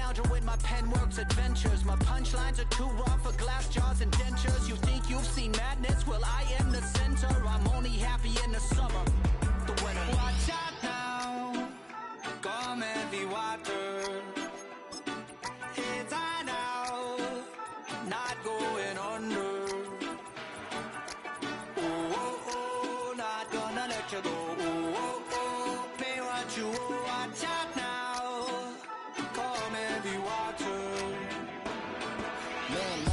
flounder with my pen works adventures. My punchlines are too raw for glass jars and dentures. You think you've seen madness? Well, I am the center. I'm only happy in the summer. The winter. Watch out now, come heavy water. Heads high now, not going under. Oh, oh, oh, not gonna let you go. Oh, oh, oh, pay what you owe. Watch out now, come heavy water. Man,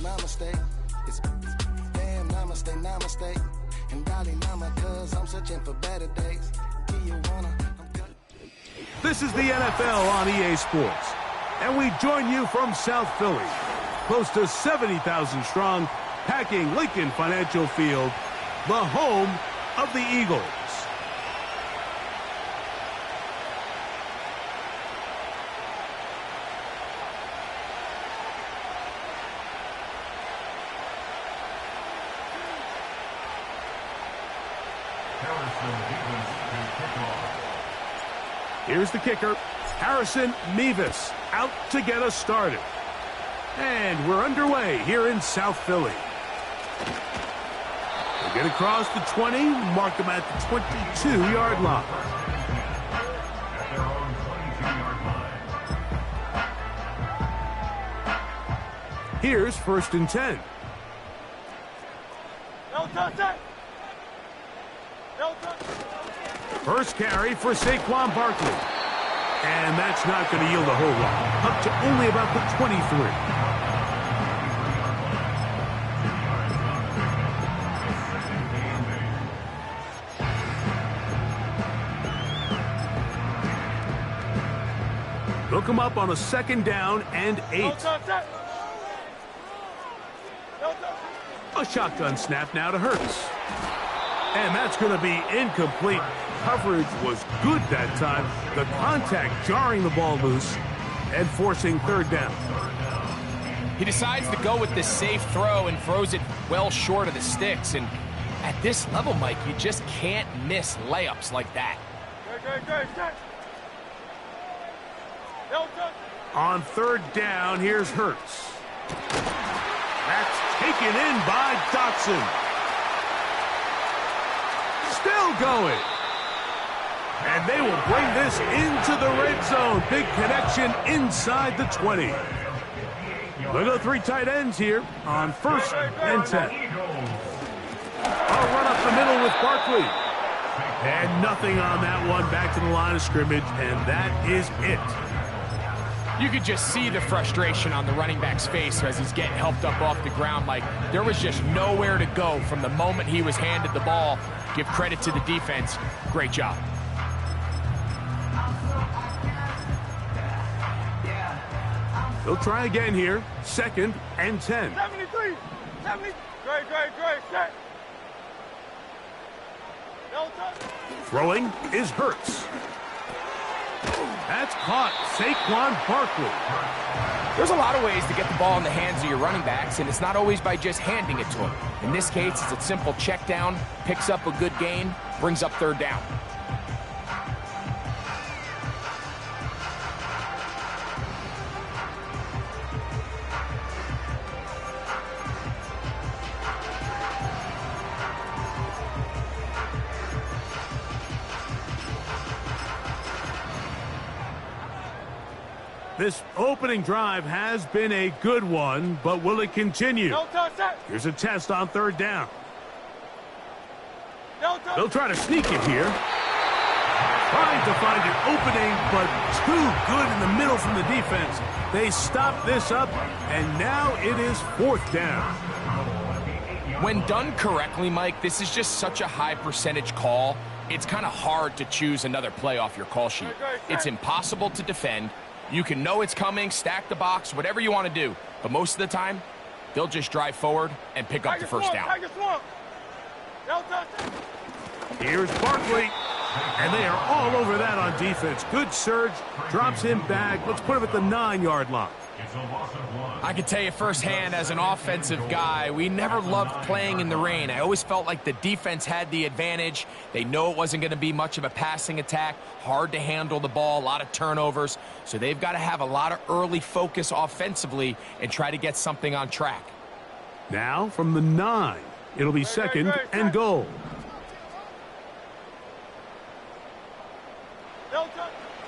my mistake. It's damn, namaste. And Dolly Nama, cause I'm searching for better days. Do you wanna? This is the NFL on EA Sports, and we join you from South Philly, close to 70,000 strong, packing Lincoln Financial Field, the home of the Eagles. Here's the kicker, Harrison Mevis, out to get us started. And we're underway here in South Philly. They get across the 20, mark them at the 22-yard line. Here's 1st and 10. First carry for Saquon Barkley. And that's not going to yield a whole lot. Up to only about the 23. They'll come up on a 2nd down and 8. A shotgun snap now to Hurts. And that's going to be incomplete. Coverage was good that time. The contact jarring the ball loose and forcing 3rd down. He decides to go with this safe throw and throws it well short of the sticks. And at this level, Mike, you just can't miss layups like that. On 3rd down, here's Hurts. That's taken in by Dotson. Still going. And they will bring this into the red zone. Big connection inside the 20. We'll go 3 tight ends here on 1st and 10. A run up the middle with Barkley. And nothing on that one. Back to the line of scrimmage, and that is it. You could just see the frustration on the running back's face as he's getting helped up off the ground. Like, there was just nowhere to go from the moment he was handed the ball. Give credit to the defense. Great job. They'll try again here. 2nd and 10. 73. Great. Set. Throwing is Hurts. That's caught. Saquon Barkley. There's a lot of ways to get the ball in the hands of your running backs, and it's not always by just handing it to them. In this case, it's a simple check down, picks up a good gain, brings up 3rd down. This opening drive has been a good one, but will it continue? Here's a test on 3rd down. They'll try to sneak it here. Trying to find an opening, but too good in the middle from the defense. They stop this up, and now it is 4th down. When done correctly, Mike, this is just such a high percentage call. It's kind of hard to choose another play off your call sheet. It's impossible to defend. You can know it's coming, stack the box, whatever you want to do. But most of the time, they'll just drive forward and pick up the 1st down. Here's Barkley, and they are all over that on defense. Good surge, drops him back. Let's put him at the 9-yard line. I can tell you firsthand, as an offensive guy, we never loved playing in the rain. I always felt like the defense had the advantage. They know it wasn't going to be much of a passing attack, hard to handle the ball, a lot of turnovers. So they've got to have a lot of early focus offensively and try to get something on track. Now from the 9, it'll be second and goal.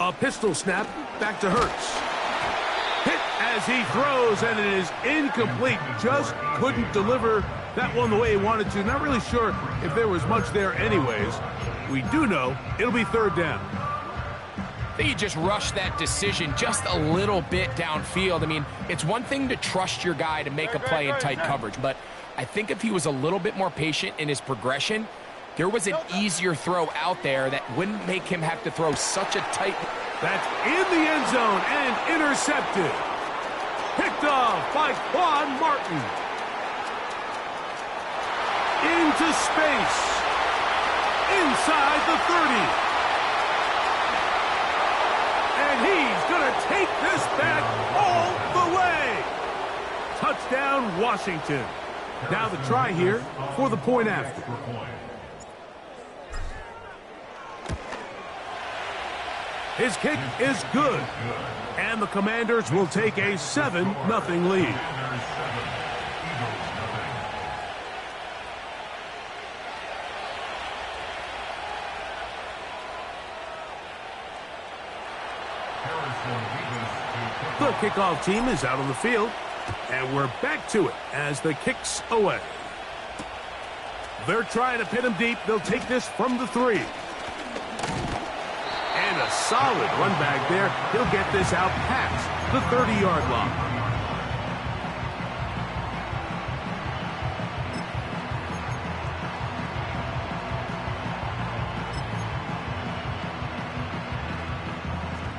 A pistol snap back to Hurts. Hit as he throws, and it is incomplete. Just couldn't deliver that one the way he wanted to. Not really sure if there was much there anyways. We do know it'll be third down. I think he just rushed that decision just a little bit downfield. I mean, it's one thing to trust your guy to make a play in tight coverage, but I think if he was a little bit more patient in his progression, there was an easier throw out there that wouldn't make him have to throw such a tight... That's in the end zone and intercepted. Picked off by Quan Martin. Into space. Inside the 30. And he's going to take this back all the way. Touchdown, Washington. Now the try here for the point after. His kick is good, and the Commanders will take a 7-0 lead. The kickoff team is out on the field, and we're back to it as the kick's away. They're trying to pin him deep. They'll take this from the 3. And a solid run back there. He'll get this out past the 30-yard line.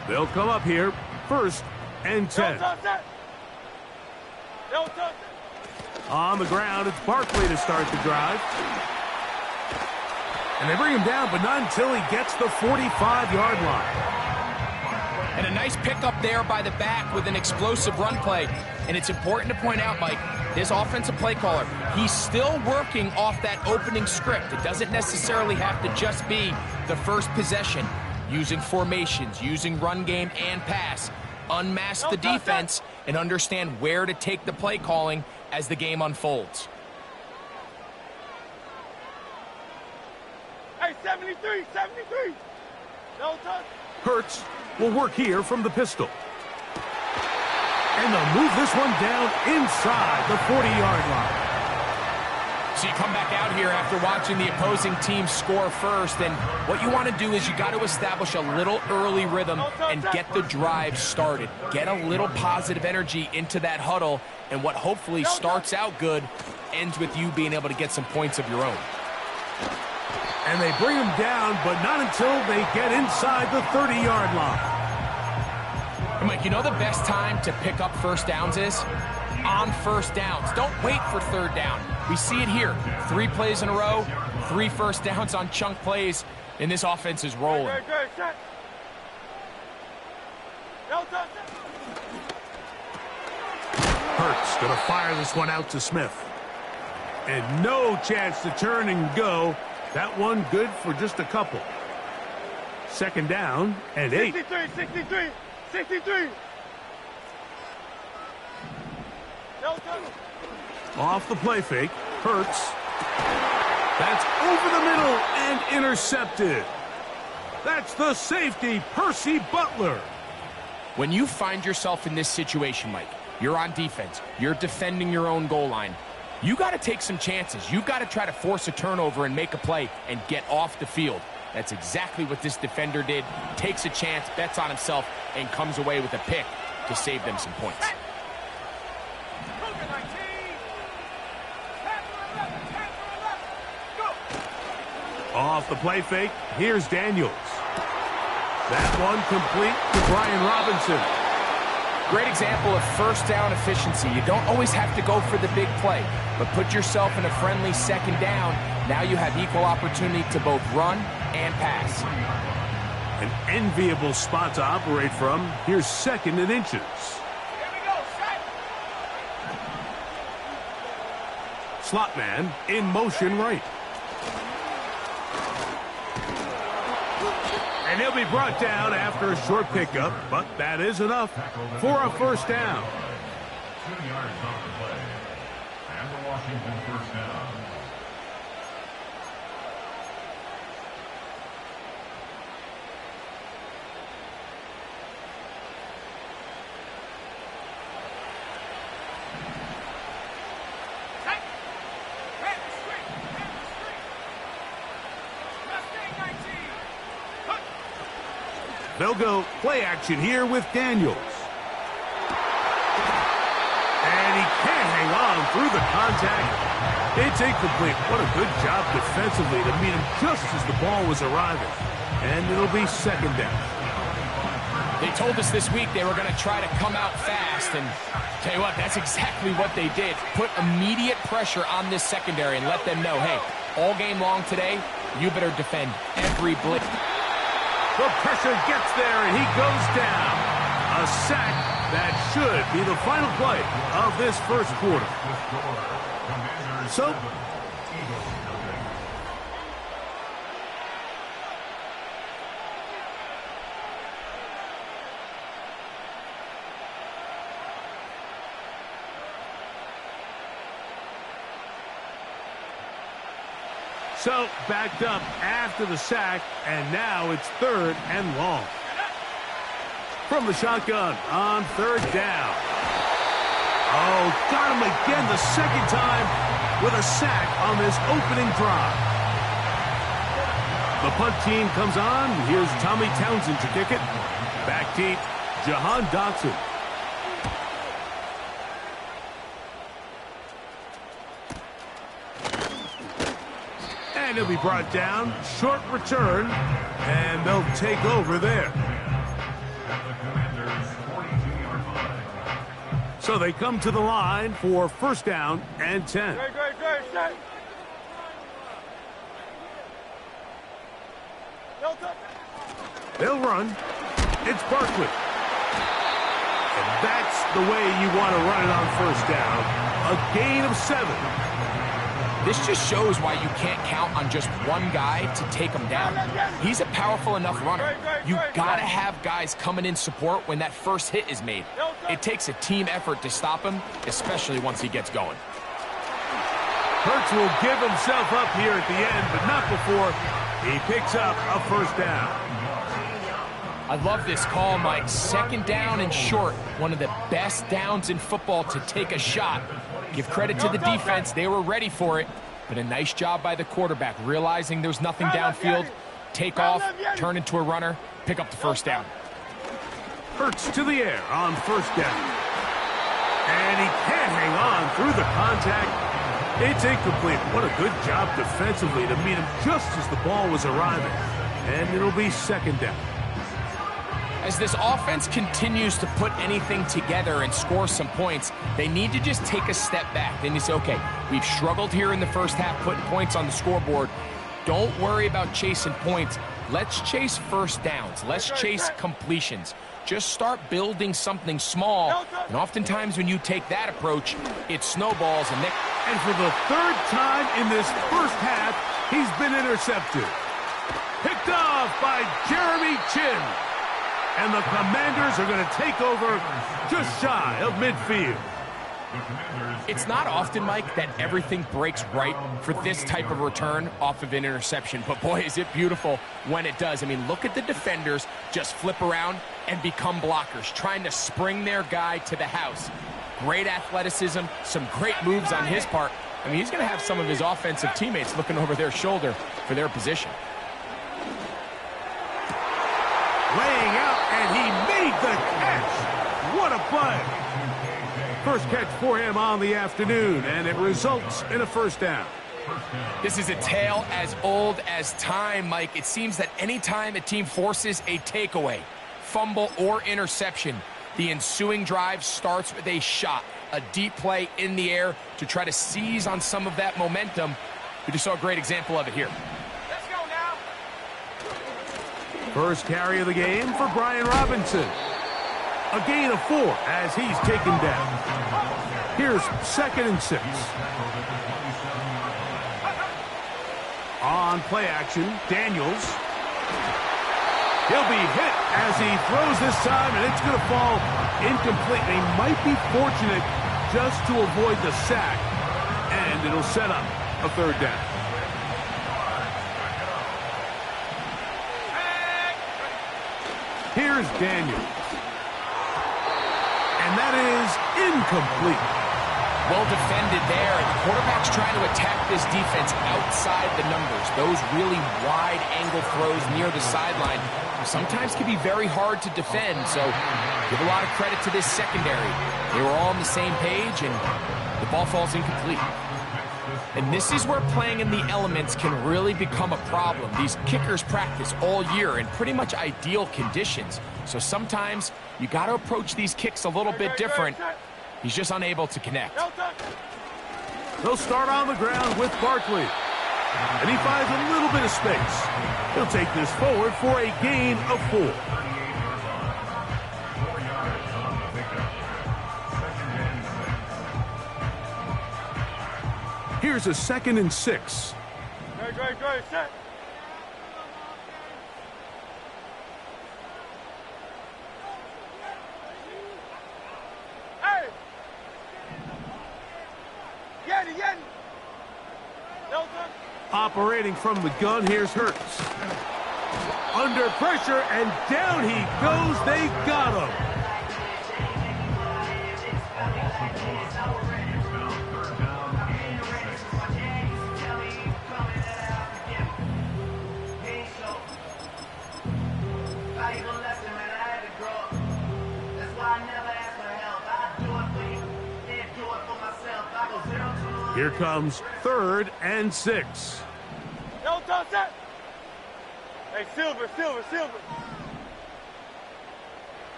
They'll come up here, 1st and 10. On the ground, it's Barkley to start the drive. And they bring him down, but not until he gets the 45-yard line. And a nice pickup there by the back with an explosive run play. And it's important to point out, Mike, this offensive play caller, he's still working off that opening script. It doesn't necessarily have to just be the first possession. Using formations, using run game and pass. Unmask the defense and understand where to take the play calling as the game unfolds. Hey, 73, 73. No touch. Hurts will work here from the pistol. And they'll move this one down inside the 40-yard line. So you come back out here after watching the opposing team score first, and what you want to do is you got to establish a little early rhythm and get the drive started. Get a little positive energy into that huddle, and what hopefully starts out good ends with you being able to get some points of your own. And they bring him down, but not until they get inside the 30-yard line. And Mike, you know the best time to pick up first downs is? On first downs. Don't wait for third down. We see it here. 3 plays in a row, 3 first downs on chunk plays, and this offense is rolling. Hurts going to fire this one out to Smith. And no chance to turn and go. That one good for just a couple. 2nd down and 8. 63, 63. Off the play fake, Hurts. That's over the middle and intercepted. That's the safety, Percy Butler. When you find yourself in this situation, Mike, you're on defense, you're defending your own goal line, you got to take some chances. You got to try to force a turnover and make a play and get off the field. That's exactly what this defender did. Takes a chance, bets on himself, and comes away with a pick to save them some points. Off the play fake, here's Daniels. That one complete to Brian Robinson. Great example of first down efficiency. You don't always have to go for the big play, but put yourself in a friendly 2nd down. Now you have equal opportunity to both run and pass. An enviable spot to operate from. Here's 2nd and inches. slot man in motion right. And he'll be brought down after a short pickup, but that is enough for a first down. 2 yards off the play. And the Washington first down. They'll go play action here with Daniels. And he can't hang on through the contact. It's incomplete. What a good job defensively to meet him just as the ball was arriving. And it'll be second down. They told us this week they were going to try to come out fast, and tell you what, that's exactly what they did. Put immediate pressure on this secondary and let them know, hey, all game long today, you better defend every blitz. The pressure gets there, and he goes down. A sack that should be the final play of this first quarter. So, So, backed up after the sack, and now it's third and long. From the shotgun on third down. Oh, got him again the second time with a sack on this opening drive. The punt team comes on. Here's Tommy Townsend to kick it. Back deep, Jahan Dotson. And he'll be brought down. Short return. And they'll take over there. So they come to the line for first down and 10. Great. They'll run. It's Barkley. And that's the way you want to run it on first down. A gain of 7. This just shows why you can't count on just one guy to take him down. He's a powerful enough runner. You got to have guys coming in support when that first hit is made. It takes a team effort to stop him, especially once he gets going. Hurts will give himself up here at the end, but not before he picks up a first down. I love this call, Mike. Second down and short. One of the best downs in football to take a shot. Give credit to the defense. They were ready for it. But a nice job by the quarterback, realizing there's nothing downfield. Take off, turn into a runner, pick up the first down. Hurts to the air on first down. And he can't hang on through the contact. It's incomplete. What a good job defensively to meet him just as the ball was arriving. And it'll be second down. As this offense continues to put anything together and score some points, they need to just take a step back. Then you say, okay, we've struggled here in the first half putting points on the scoreboard. Don't worry about chasing points. Let's chase first downs. Let's chase completions. Just start building something small. And oftentimes when you take that approach, it snowballs. And for the third time in this first half, he's been intercepted. Picked off by Jeremy Chinn. And the Commanders are going to take over just shy of midfield. It's not often, Mike, that everything breaks right for this type of return off of an interception. But, boy, is it beautiful when it does. I mean, look at the defenders just flip around and become blockers, trying to spring their guy to the house. Great athleticism, some great moves on his part. I mean, he's going to have some of his offensive teammates looking over their shoulder for their position. Laying out, and he made the catch. What a play. First catch for him on the afternoon, and it results in a first down. This is a tale as old as time, Mike. It seems that anytime a team forces a takeaway, fumble, or interception, the ensuing drive starts with a shot, a deep play in the air to try to seize on some of that momentum. We just saw a great example of it here. First carry of the game for Brian Robinson. A gain of 4 as he's taken down. Here's 2nd and 6. On play action, Daniels. He'll be hit as he throws this time, and it's going to fall incomplete. He might be fortunate just to avoid the sack, and it'll set up a 3rd down. Here's Daniels. And that is incomplete. Well defended there, and the quarterback's trying to attack this defense outside the numbers. Those really wide-angle throws near the sideline sometimes can be very hard to defend, so give a lot of credit to this secondary. They were all on the same page, and the ball falls incomplete. And this is where playing in the elements can really become a problem. These kickers practice all year in pretty much ideal conditions, so sometimes you got to approach these kicks a little bit different. He's just unable to connect. They'll start on the ground with Barkley. And he finds a little bit of space. He'll take this forward for a gain of 4. Here's a 2nd and 6. Great, set. Hey! Yeti! Operating from the gun, here's Hurts. Under pressure, and down he goes. They got him. Here comes 3rd and 6. No, toss that. Hey, Silver.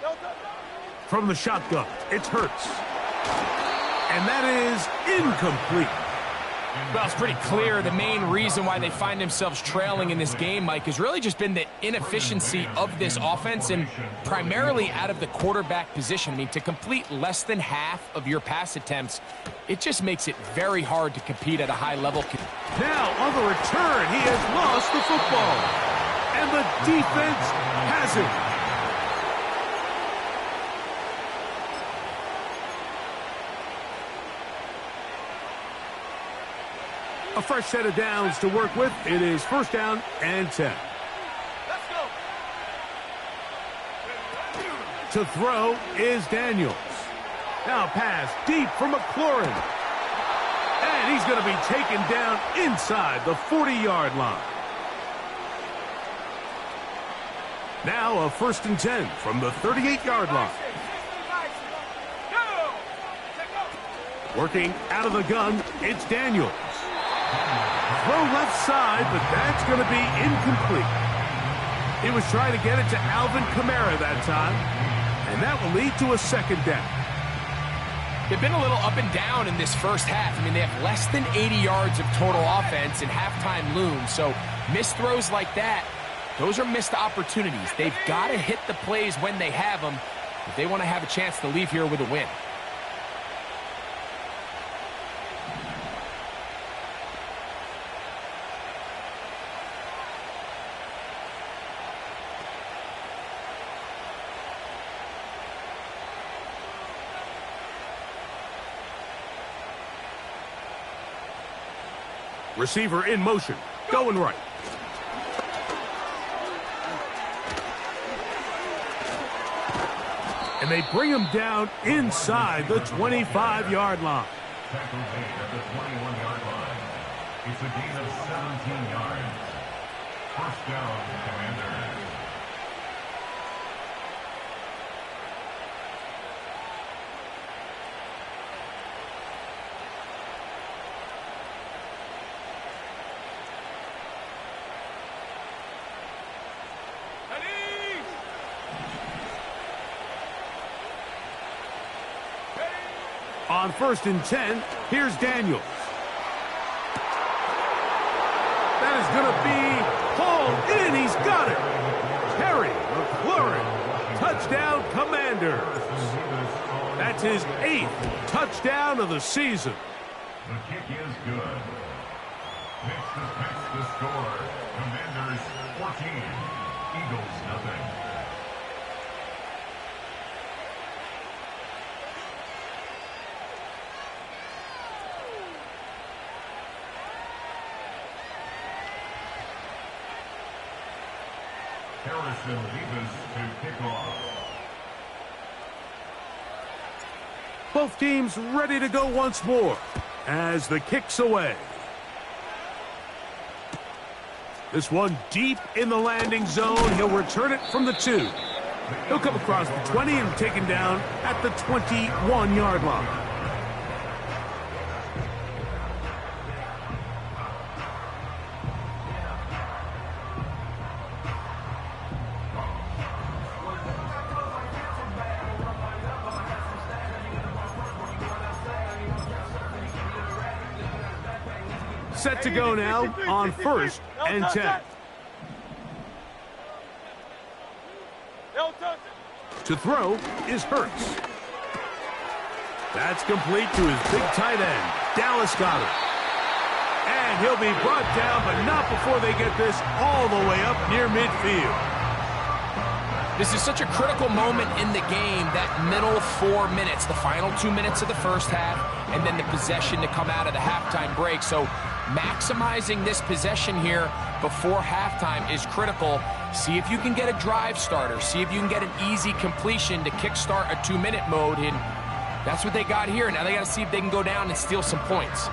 No, toss. From the shotgun, it's Hurts. And that is incomplete. Well, it's pretty clear the main reason why they find themselves trailing in this game, Mike, has really just been the inefficiency of this offense and primarily out of the quarterback position. I mean, to complete less than half of your pass attempts, it just makes it very hard to compete at a high level. Now, on the return, he has lost the football. And the defense has it. A fresh set of downs to work with. It is 1st down and 10. Let's go. To throw is Daniels. Now pass deep for McLaurin. And he's going to be taken down inside the 40-yard line. Now a 1st and 10 from the 38-yard line. Working out of the gun, it's Daniels. Throw left side, but that's going to be incomplete. He was trying to get it to Alvin Kamara that time, and that will lead to a 2nd down. They've been a little up and down in this first half. I mean, they have less than 80 yards of total offense and halftime looms, so missed throws like that, those are missed opportunities. They've got to hit the plays when they have them if they want to have a chance to leave here with a win. Receiver in motion, going right. And they bring him down inside the 25-yard line. Tackle made at the 21-yard line. It's a gain of 17 yards. 1st down, Commanders. On 1st and 10, here's Daniels. That is going to be hauled in. He's got it. Terry McLaurin, touchdown Commanders. That's his 8th touchdown of the season. The kick is good. Next the score. Commanders 14, Eagles nothing. Harrison Davis to kick off. Both teams ready to go once more as the kick's away. This one deep in the landing zone. He'll return it from the 2. He'll come across the 20 and taken down at the 21-yard line. Set to go now on 1st and 10. To throw is Hurts. That's complete to his big tight end, Dallas Goedert. And he'll be brought down, but not before they get this all the way up near midfield. This is such a critical moment in the game, that middle 4 minutes, the final 2 minutes of the first half, and then the possession to come out of the halftime break. So maximizing this possession here before halftime is critical. See if you can get a drive starter. See if you can get an easy completion to kickstart a 2-minute mode. And that's what they got here. Now they got to see if they can go down and steal some points.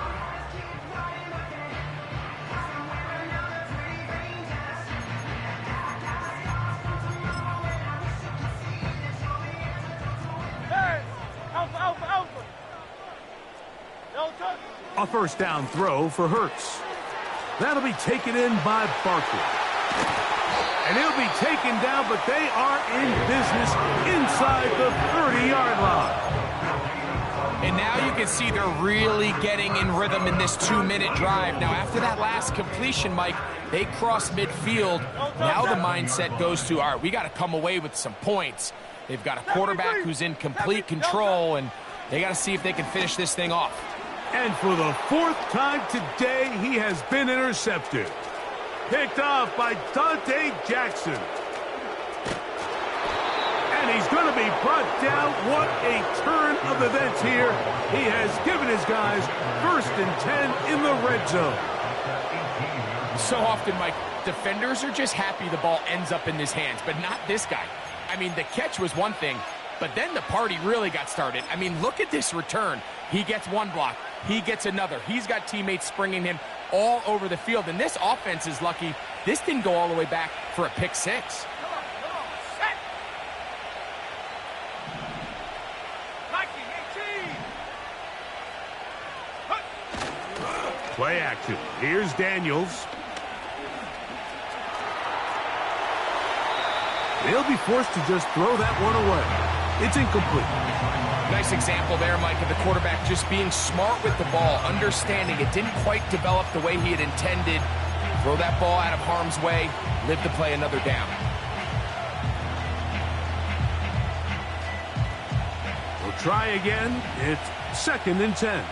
A first down throw for Hurts. That'll be taken in by Barkley. And he'll be taken down, but they are in business inside the 30-yard line. And now you can see they're really getting in rhythm in this 2-minute drive. Now, after that last completion, Mike, they cross midfield. Now the mindset goes to, all right, we got to come away with some points. They've got a quarterback who's in complete control, and they got to see if they can finish this thing off. And for the 4th time today, he has been intercepted. Picked off by Dante Jackson. And he's going to be brought down. What a turn of events here. He has given his guys 1st and 10 in the red zone. So often, Mike, defenders are just happy the ball ends up in his hands, but not this guy. I mean, the catch was one thing, but then the party really got started. I mean, look at this return. He gets one block. He gets another. He's got teammates springing him all over the field. And this offense is lucky this didn't go all the way back for a pick 6. Play action. Here's Daniels. They'll be forced to just throw that one away. It's incomplete. Nice example there, Mike, of the quarterback just being smart with the ball, understanding it didn't quite develop the way he had intended. Throw that ball out of harm's way, live to play another down. We'll try again. It's 2nd and 10.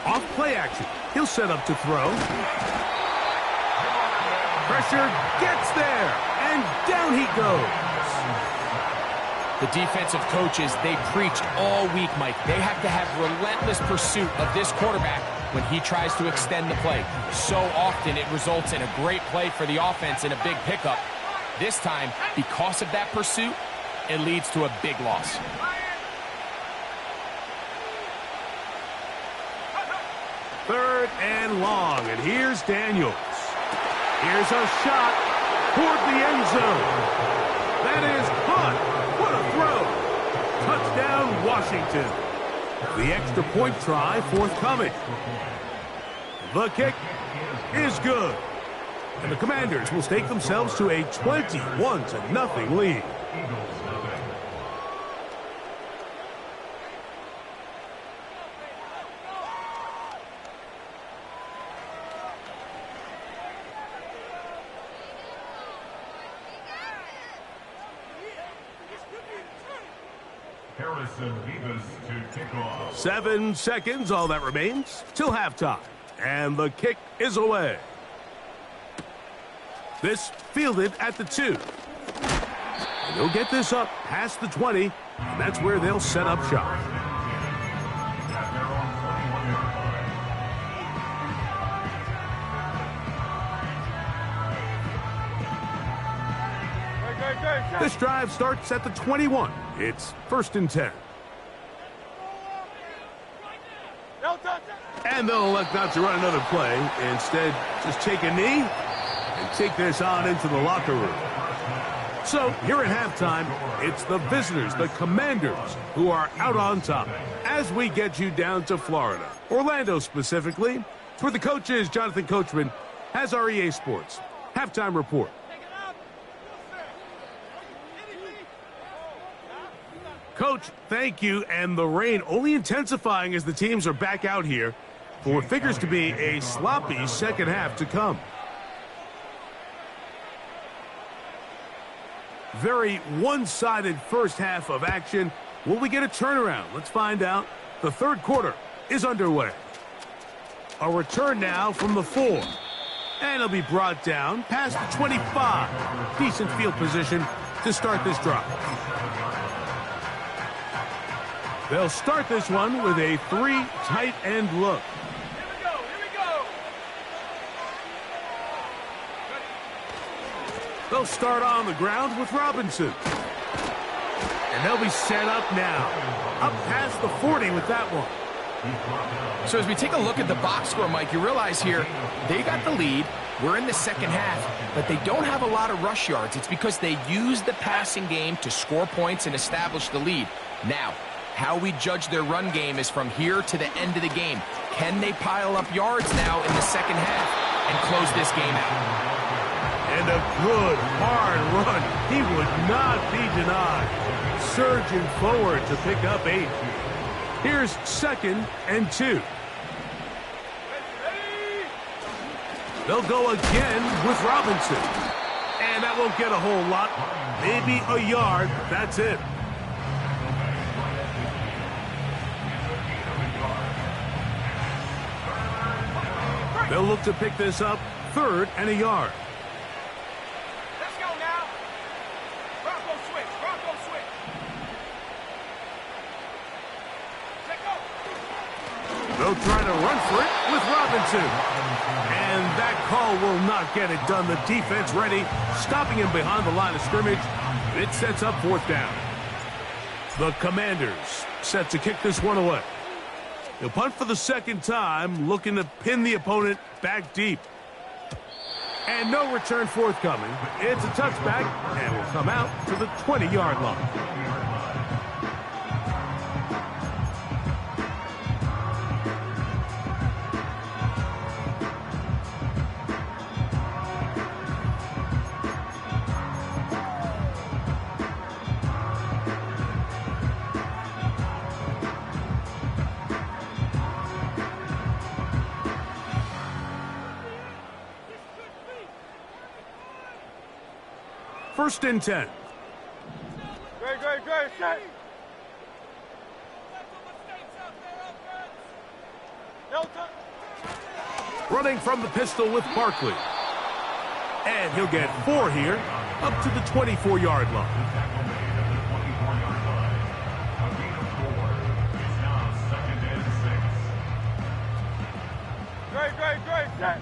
Off play action. He'll set up to throw. Pressure gets there, and down he goes. The defensive coaches, they preach all week, Mike. They have to have relentless pursuit of this quarterback when he tries to extend the play. So often it results in a great play for the offense and a big pickup. This time, because of that pursuit, it leads to a big loss. Third and long, and here's Daniels. Here's a shot toward the end zone. That is caught. What a throw. Touchdown, Washington. The extra point try forthcoming. The kick is good. And the Commanders will stake themselves to a 21-0 lead. Harrison Vivas to kick off. 7 seconds, all that remains, till halftime. And the kick is away. This fielded at the 2. And they'll get this up past the 20, and that's where they'll set up shop. At their own 21-yard line. This drive starts at the 21. It's 1st and 10. And they'll elect not to run another play. Instead, just take a knee and take this on into the locker room. So, here at halftime, it's the visitors, the Commanders, who are out on top as we get you down to Florida. Orlando specifically, where the coach is Jonathan Coachman, has our EA Sports halftime report. Coach, thank you, and the rain only intensifying as the teams are back out here for what figures to be a sloppy second half to come. Very one-sided first half of action. Will we get a turnaround? Let's find out. The third quarter is underway. A return now from the 4. And it'll be brought down past the 25. Decent field position to start this drive. They'll start this one with a 3 tight end look. Here we go. They'll start on the ground with Robinson. And they'll be set up now. Up past the 40 with that one. So as we take a look at the box score, Mike, you realize here they got the lead. We're in the second half, but they don't have a lot of rush yards. It's because they use the passing game to score points and establish the lead. Now, how we judge their run game is from here to the end of the game. Can they pile up yards now in the second half and close this game out? And a good, hard run. He would not be denied. Surging forward to pick up 8. Here's 2nd and 2. They'll go again with Robinson. And that won't get a whole lot. Maybe a yard. That's it. They'll look to pick this up 3rd and a yard. Let's go now. Bronco switch. Check go. They'll try to run for it with Robinson. And that call will not get it done. The defense ready, stopping him behind the line of scrimmage. It sets up 4th down. The Commanders set to kick this one away. He'll punt for the 2nd time, looking to pin the opponent back deep. And no return forthcoming. It's a touchback, and will come out to the 20-yard line. First and 10. Great. Set. Running from the pistol with Barkley. And he'll get 4 here, up to the 24-yard line. Great. Set.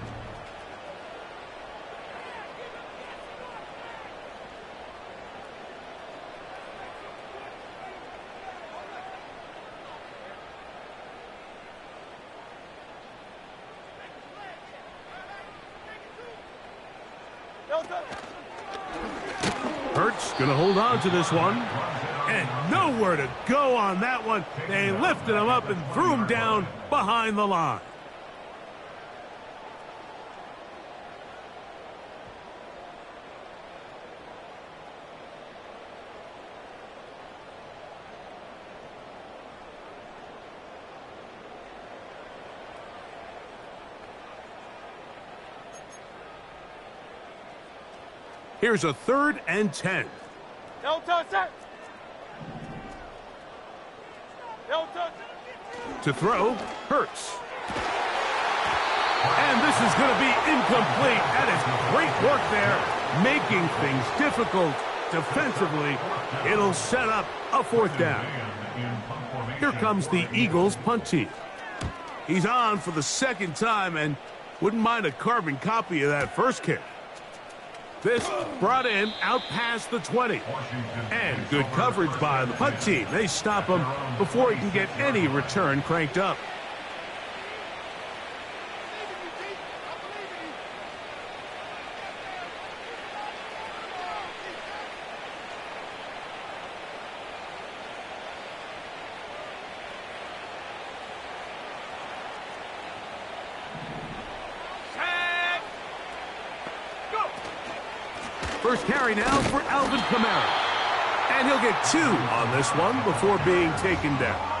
Hurts going to hold on to this one. And nowhere to go on that one. They lifted him up and threw him down behind the line. Here's a 3rd and 10. No touch, set. No touch. To throw, Hurts. And this is going to be incomplete. That is great work there, making things difficult defensively. It'll set up a 4th down. Here comes the Eagles punt team. He's on for the 2nd time and wouldn't mind a carbon copy of that first kick. This brought in out past the 20. And good coverage by the punt team. They stop him before he can get any return cranked up. First carry now for Alvin Kamara. And he'll get 2 on this one before being taken down.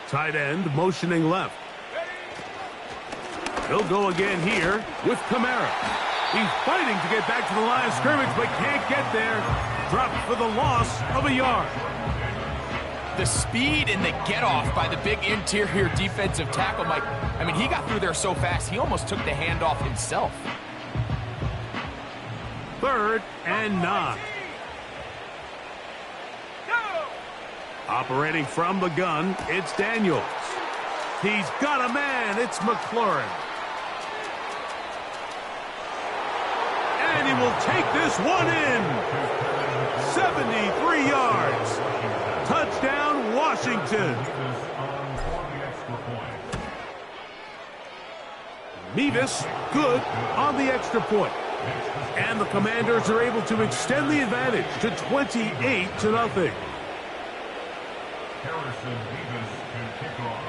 Tight end motioning left. He'll go again here with Kamara. He's fighting to get back to the line of scrimmage, but can't get there. Dropped for the loss of a yard. The speed and the get-off by the big interior defensive tackle, Mike. I mean, he got through there so fast, he almost took the handoff himself. 3rd and 9. Operating from the gun, it's Daniels. He's got a man, it's McLaurin. And he will take this one in. 73 yards. Touchdown, Washington. Mevis, good on the extra point. And the Commanders are able to extend the advantage to 28-0. Harrison Mevis to kick off.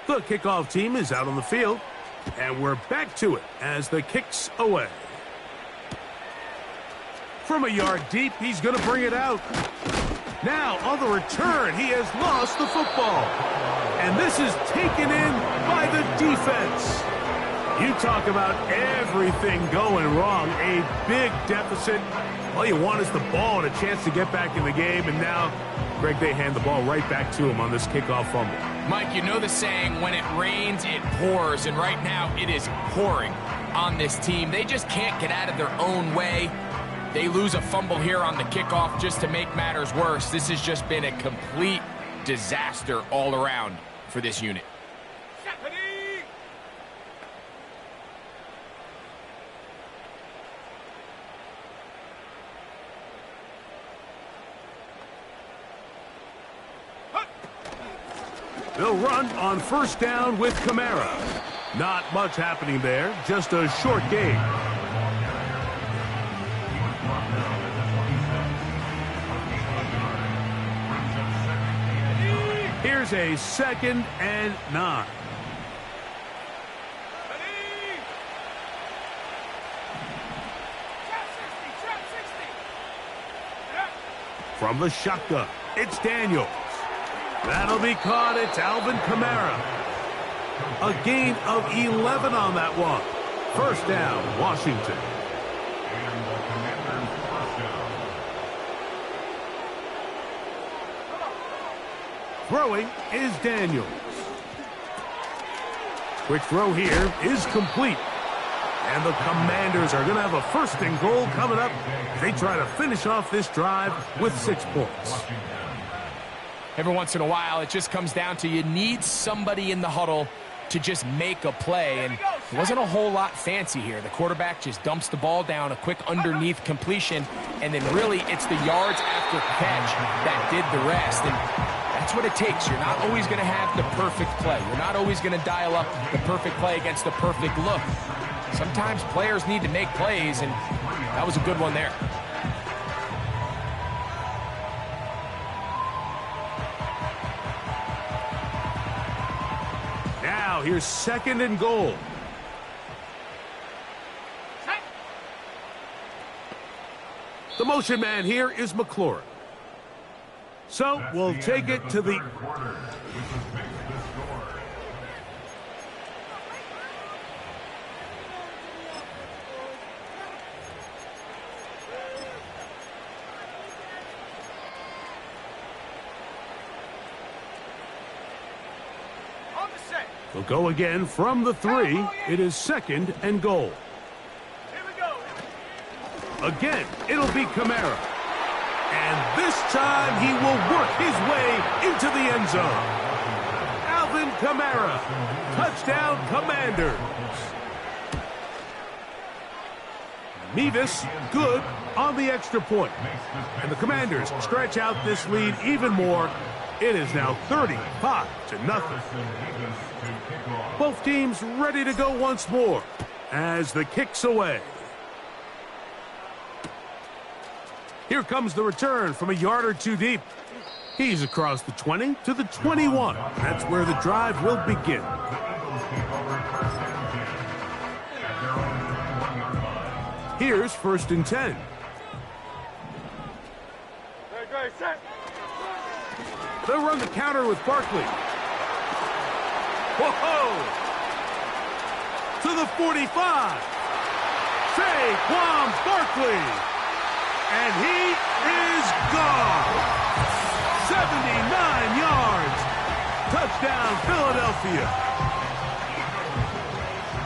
The kickoff team is out on the field, and we're back to it as the kick's away. From a yard deep, he's going to bring it out. Now, on the return, he has lost the football. And this is taken in by the defense. You talk about everything going wrong, a big deficit. All you want is the ball and a chance to get back in the game, and now, Greg, they hand the ball right back to him on this kickoff fumble. Mike, you know the saying, when it rains, it pours, and right now it is pouring on this team. They just can't get out of their own way. They lose a fumble here on the kickoff just to make matters worse. This has just been a complete disaster all around for this unit. They'll run on first down with Kamara. Not much happening there, just a short gain. Here's a 2nd and 9. From the shotgun, it's Daniels. That'll be caught. It's Alvin Kamara. A gain of 11 on that one. First down, Washington. And the Commanders' first down. Throwing is Daniels. Quick throw here is complete. And the Commanders are going to have a 1st and goal coming up. They try to finish off this drive with 6 points. Every once in a while, it just comes down to you need somebody in the huddle to just make a play, and it wasn't a whole lot fancy here. The quarterback just dumps the ball down, a quick underneath completion, and then really it's the yards after catch that did the rest, and that's what it takes. You're not always going to have the perfect play. You're not always going to dial up the perfect play against the perfect look. Sometimes players need to make plays, and that was a good one there. here's 2nd and goal. The motion man here is McLaurin. So we'll take it to the... We'll go again from the 3. It is 2nd and goal. Again, it'll be Kamara. And this time he will work his way into the end zone. Alvin Kamara. Touchdown, Commanders. Mevis, good on the extra point. And the Commanders stretch out this lead even more. It is now 35-0. Both teams ready to go once more as the kick's away. Here comes the return from a yard or two deep. He's across the 20 to the 21. That's where the drive will begin. Here's 1st and 10. They'll run the counter with Barkley. Whoa! To the 45. Saquon Barkley. And he is gone. 79 yards. Touchdown, Philadelphia.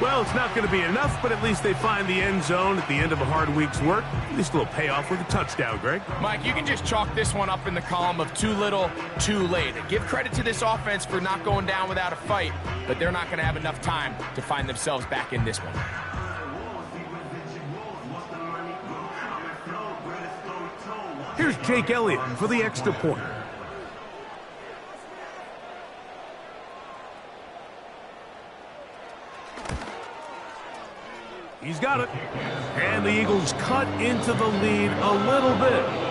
Well, it's not going to be enough, but at least they find the end zone at the end of a hard week's work. At least a little payoff with a touchdown, Greg. Mike, you can just chalk this one up in the column of too little, too late. Give credit to this offense for not going down without a fight, but they're not going to have enough time to find themselves back in this one. Here's Jake Elliott for the extra point. He's got it. And the Eagles cut into the lead a little bit.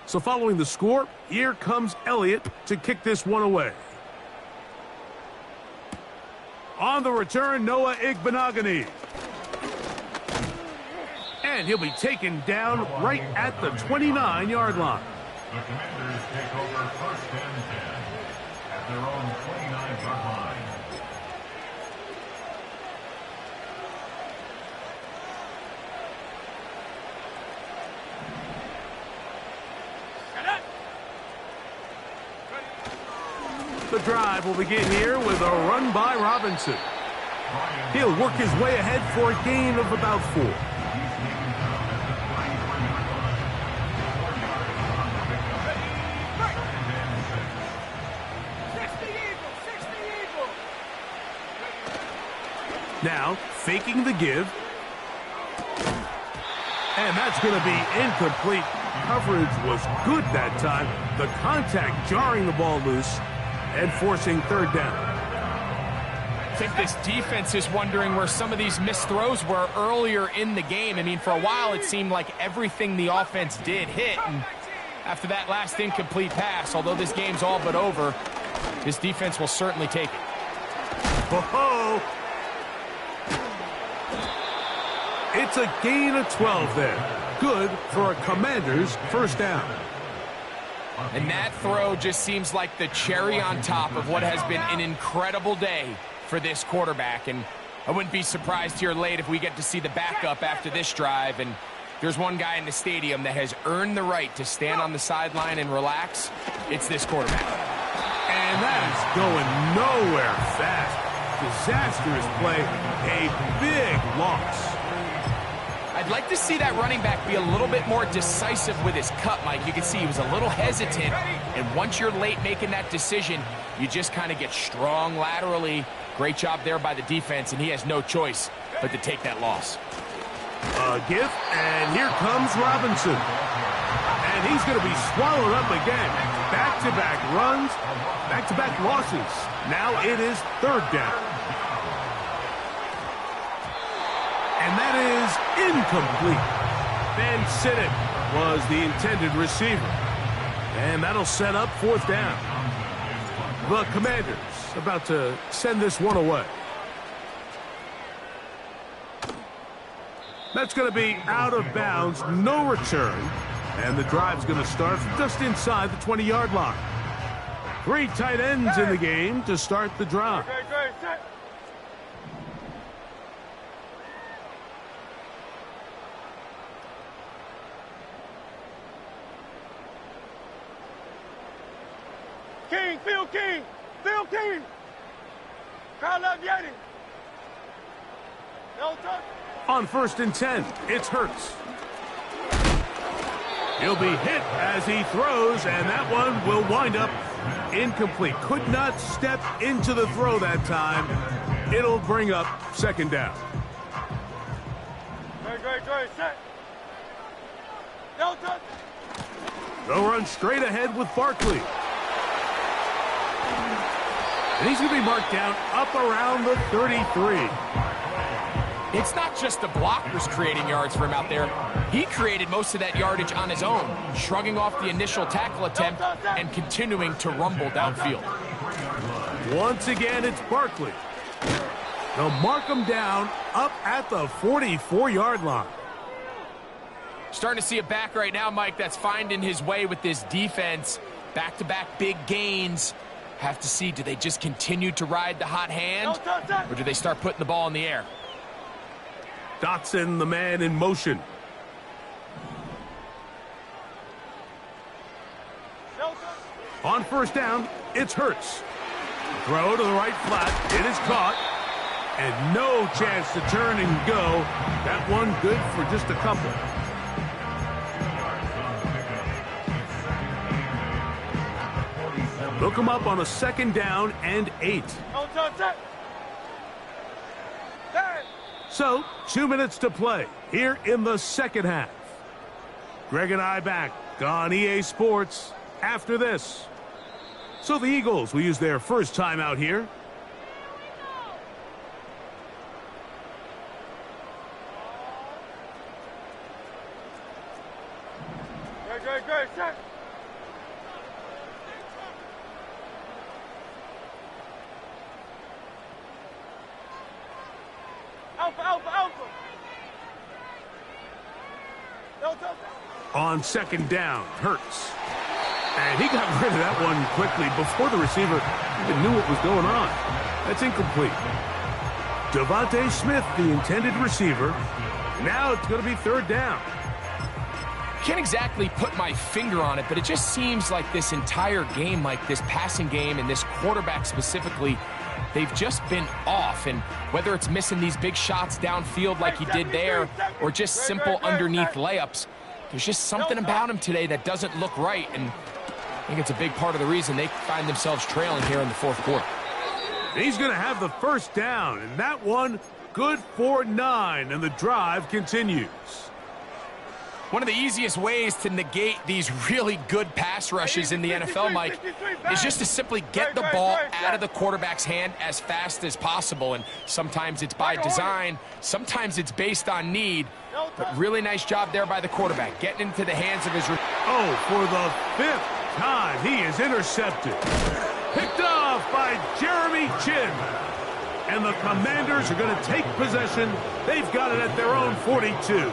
So following the score, here comes Elliott to kick this one away. On the return, Noah Igbenogany. And he'll be taken down right at the 29-yard line. The Commanders take over 1st and 10 at their own 29-yard line. The drive will begin here with a run by Robinson. He'll work his way ahead for a gain of about 4. Now, faking the give. And that's going to be incomplete. Coverage was good that time. The contact jarring the ball loose and forcing 3rd down. I think this defense is wondering where some of these missed throws were earlier in the game. I mean, for a while, it seemed like everything the offense did hit. And after that last incomplete pass, although this game's all but over, this defense will certainly take it. Whoa! It's a gain of 12 there. Good for a Commander's 1st down. And that throw just seems like the cherry on top of what has been an incredible day for this quarterback. And I wouldn't be surprised here late if we get to see the backup after this drive. And there's one guy in the stadium that has earned the right to stand on the sideline and relax. It's this quarterback. And that is going nowhere fast. Disastrous play. A big loss. I'd like to see that running back be a little bit more decisive with his cut, Mike. You can see he was a little hesitant, and once you're late making that decision, you just kind of get strong laterally. Great job there by the defense, and he has no choice but to take that loss. A give, and here comes Robinson. And he's going to be swallowed up again. Back-to-back runs. Back-to-back losses. Now it is third down. And that is incomplete. Van Sittich was the intended receiver. And that'll set up fourth down. The Commanders about to send this one away. That's going to be out of bounds, no return. And the drive's going to start just inside the 20-yard line. 3 tight ends in the game to start the drive. King, Phil King, Phil King. Kyle Lavieri. No touch. On 1st and 10, it's Hurts. He'll be hit as he throws, and that one will wind up incomplete. Could not step into the throw that time. It'll bring up second down. Great, set. No touch. They'll run straight ahead with Barkley. And he's going to be marked down up around the 33. It's not just the blockers creating yards for him out there. He created most of that yardage on his own, shrugging off the initial tackle attempt and continuing to rumble downfield. Once again, it's Barkley. They'll mark him down up at the 44-yard line. Starting to see a back right now, Mike, that's finding his way with this defense. Back-to-back big gains. Have to see, do they just continue to ride the hot hand, or do they start putting the ball in the air? Dotson, the man in motion. On 1st down, it's Hurts. Throw to the right flat. It is caught. And no chance to turn and go. That one good for just a couple. Look him up on a 2nd down and 8. So, 2 minutes to play here in the second half. Greg and I back on EA Sports after this. So the Eagles will use their first time out here. Great, set. Alpha. No touch. On 2nd down, Hurts. And he got rid of that one quickly before the receiver even knew what was going on. That's incomplete. Devontae Smith, the intended receiver. Now it's going to be 3rd down. Can't exactly put my finger on it, but it just seems like this entire game, like this passing game and this quarterback specifically, they've just been off. And whether it's missing these big shots downfield like he did there or just simple underneath layups, there's just something about him today that doesn't look right. And I think it's a big part of the reason they find themselves trailing here in the 4th quarter. He's going to have the 1st down, and that one good for 9, and the drive continues. One of the easiest ways to negate these really good pass rushes in the NFL, Mike, is just to simply get the ball out of the quarterback's hand as fast as possible. And sometimes it's by design, sometimes it's based on need. But really nice job there by the quarterback, getting into the hands of his... Oh, for the 5th time, he is intercepted. Picked off by Jeremy Chinn. And the Commanders are going to take possession. They've got it at their own 42.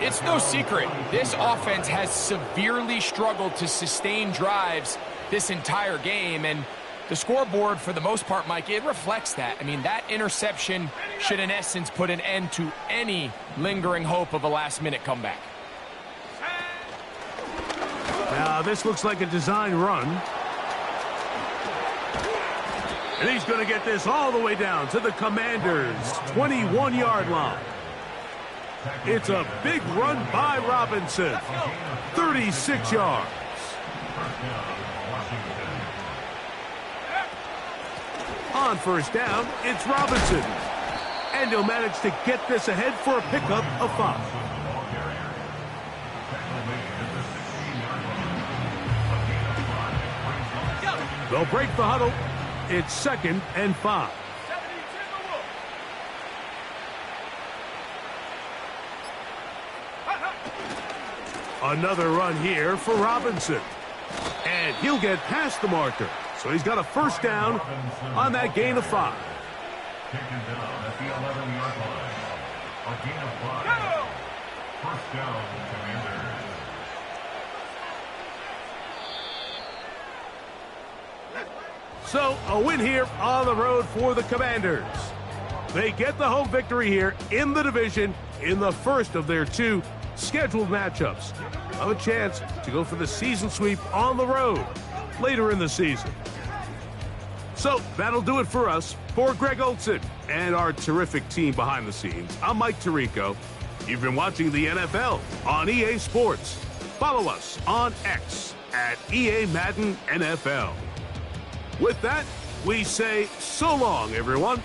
It's no secret, this offense has severely struggled to sustain drives this entire game, and the scoreboard, for the most part, Mike, it reflects that. I mean, that interception should, in essence, put an end to any lingering hope of a last-minute comeback. Now, this looks like a design run. And he's going to get this all the way down to the Commanders' 21-yard line. It's a big run by Robinson. 36 yards. On 1st down, it's Robinson. And he'll manage to get this ahead for a pickup of 5. They'll break the huddle. It's 2nd and 5. Another run here for Robinson. And he'll get past the marker. So he's got a first down on that gain of 5. Taken down at the 11-yard line. A gain of 5. First down, Commanders. So a win here on the road for the Commanders. They get the home victory here in the division in the first of their 2 scheduled matchups. Have a chance to go for the season sweep on the road later in the season. So that'll do it for us. For Greg Olson and our terrific team behind the scenes, I'm Mike Tirico. You've been watching the NFL on EA Sports. Follow us on X at EA Madden NFL. With that, we say so long, everyone.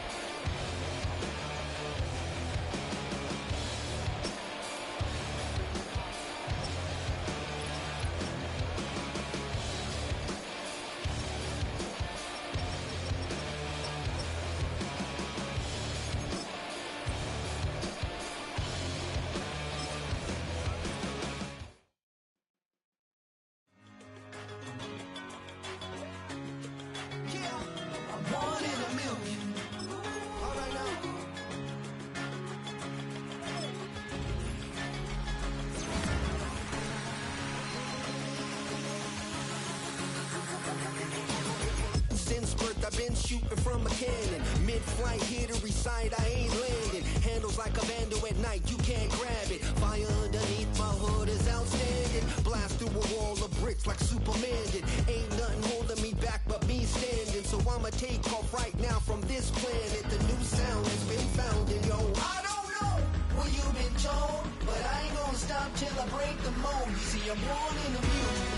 I've been shooting from a cannon. Mid-flight, here to recite, I ain't landing. Handles like a vandal at night, you can't grab it. Fire underneath my hood is outstanding. Blast through a wall of bricks like Superman did. Ain't nothing holding me back but me standing. So I'ma take off right now from this planet. The new sound has been found in yo. I don't know what you've been told, but I ain't gonna stop till I break the mold. You see, I'm born in the music.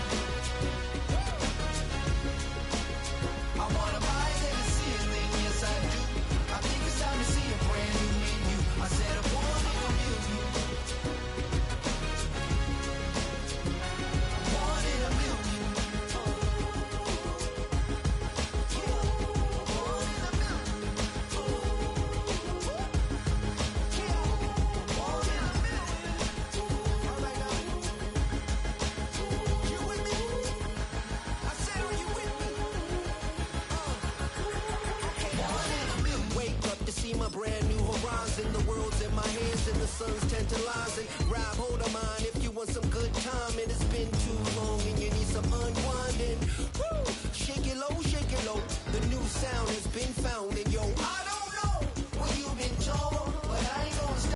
I wanna rise in the ceiling, yes I do. I think it's time to see a brand new menu. I said I'm born in the music. Born in a million. Born in a million. Born in a million. All right now. You with me? I said, are you with me? Wake up to see my brand new horizon. The world's in my hands and the sun's tantalizing. Grab hold of mine if you want some good time. And it's been too long and you need some unwinding. Woo! Shake it low, shake it low. The new sound has been found and yo, I